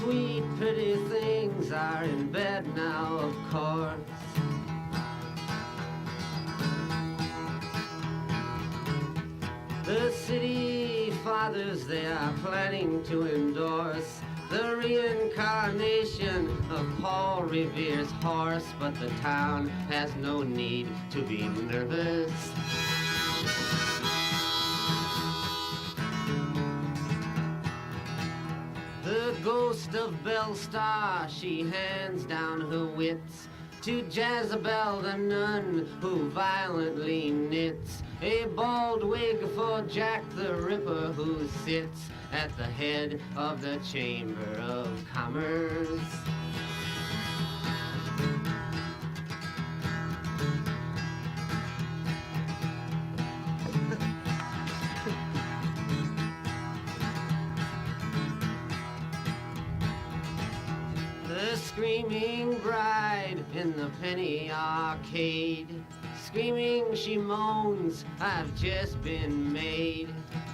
sweet, pretty things are in bed now, of course. The city fathers, they are planning to endorse the reincarnation of Paul Revere's horse, but the town has no need to be nervous. The ghost of Belle Star, she hands down her wits to Jezebel the nun, who violently knits a bald wig for Jack the Ripper, who sits at the head of the Chamber of Commerce. The screaming bride in the penny arcade, screaming she moans, I've just been made.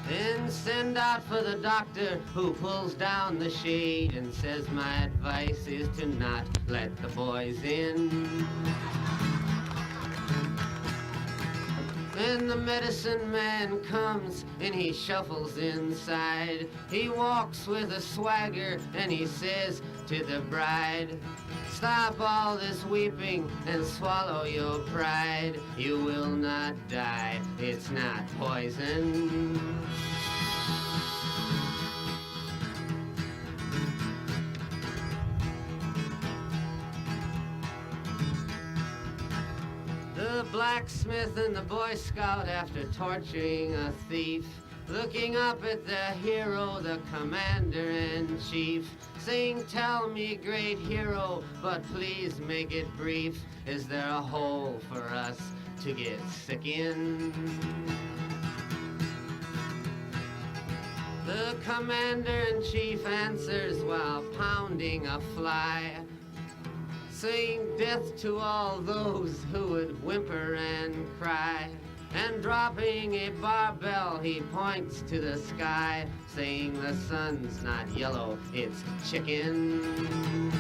Then send out for the doctor, who pulls down the shade and says my advice is to not let the boys in. Then the medicine man comes and he shuffles inside. He walks with a swagger and he says to the bride, stop all this weeping and swallow your pride. You will not die, it's not poison. The blacksmith and the Boy Scout, after torturing a thief, looking up at the hero, the commander-in-chief, saying, tell me, great hero, but please make it brief. Is there a hole for us to get sick in? The commander-in-chief answers while pounding a fly, saying death to all those who would whimper and cry. And dropping a barbell, he points to the sky, saying the sun's not yellow, it's chicken.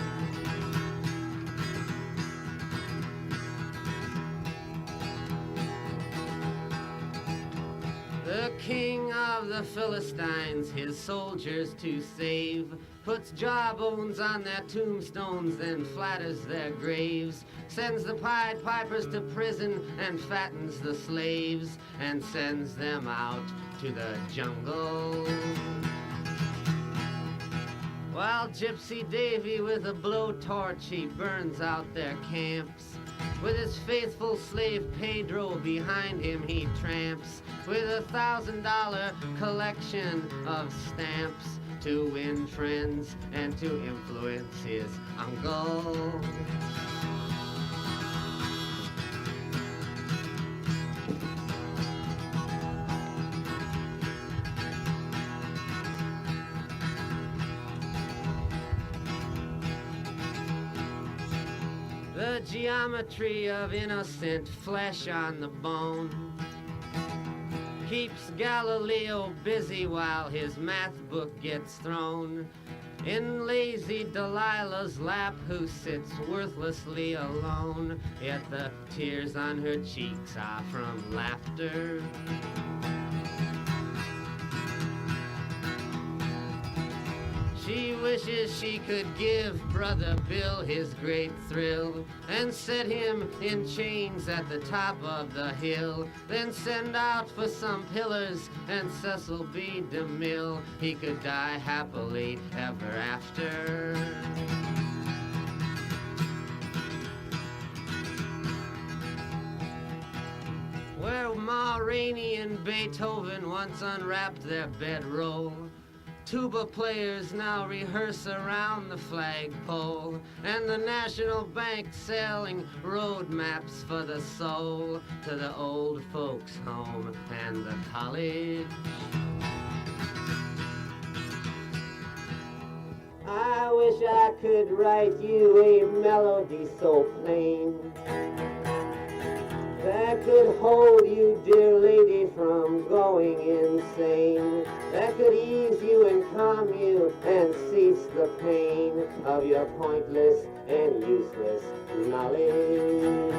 The king of the Philistines, his soldiers to save, puts jawbones on their tombstones, then flatters their graves, sends the Pied Pipers to prison and fattens the slaves, and sends them out to the jungle. While Gypsy Davy with a blowtorch, he burns out their camps. With his faithful slave Pedro behind him he tramps, with $1,000 collection of stamps, to win friends and to influence his uncle. The geometry of innocent flesh on the bone keeps Galileo busy while his math book gets thrown in lazy Delilah's lap, who sits worthlessly alone, yet the tears on her cheeks are from laughter. She wishes she could give Brother Bill his great thrill and set him in chains at the top of the hill, then send out for some pillars and Cecil B. DeMille. He could die happily ever after. Where Ma Rainey and Beethoven once unwrapped their bedroll, tuba players now rehearse around the flagpole, and the National Bank selling road maps for the soul to the old folks' home and the college. I wish I could write you a melody so plain that could hold you, dear lady, from going insane, that could ease you and calm you and see release the pain of your pointless and useless knowledge.